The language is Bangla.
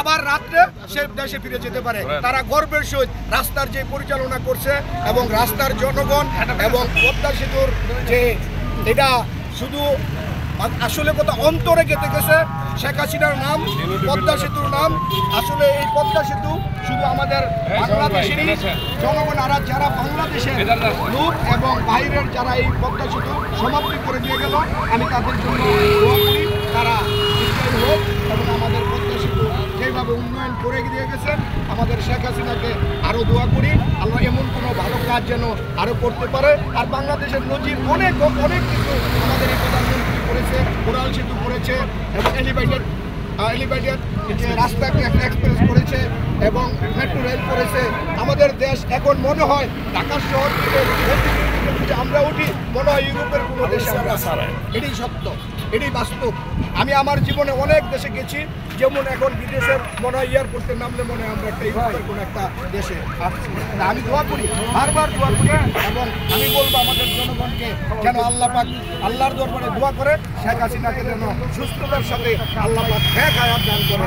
আবার রাত্রে সে দেশে ফিরে যেতে পারে। তারা গর্বের সহিত রাস্তার যে পরিচালনা করছে এবং রাস্তার জনগণ এবং পদ্মা সেতুর যে এটা শুধু আসলে কথা অন্তরে গেঁথে গেছে। শেখ হাসিনার নাম, পদ্মা সেতুর নাম। আসলে এই পদ্মা সেতু শুধু আমাদের বাংলাদেশেরই জনগণ, আর যারা বাংলাদেশের লোক এবং বাইরের যারা এই পদ্মা সেতু সমাপ্তি করে দিয়ে গেল, আমি তাদের জন্য দোয়া করি তারা বিজয়ী হোক এবং আমাদের পদ্মা সেতু যেভাবে উন্নয়ন করে দিয়ে গেছেন আমাদের শেখ হাসিনাকে আরও দোয়া করি আল্লাহ এমন কোনো ভালো কাজ যেন আরও করতে পারে। আর বাংলাদেশের নজির অনেক অনেক কিছু আমাদের এই প্রধানমন্ত্রী করেছে, কোরাল সেতু করেছে এবং এলিভেটেড যে রাস্তা একটা এক্সপ্রেস করেছে এবং মেট্রো রেল করেছে। আমাদের দেশ এখন মনে হয় ঢাকা শহর থেকে আমরা উঠি মনে হয় ইউরোপের কোনো দেশে আমরা। এটাই সত্য, এটাই বাস্তব। আমি আমার জীবনে অনেক দেশে গেছি, যেমন এখন বিদেশের মনে হয় এয়ারপোর্টে নামলে মনে হয় আমরা একটা ইউরোপের কোনো একটা দেশে আসছি। আমি দোয়া করি, বারবার দোয়া করি এবং আমি বলবো আমাদের জনগণকে যেন আল্লাহ পাক আল্লাহর দরবারে দোয়া করে শেখ হাসিনাকে যেন সুস্থতার সাথে আল্লাহ পাক এক হায়াত দান করে।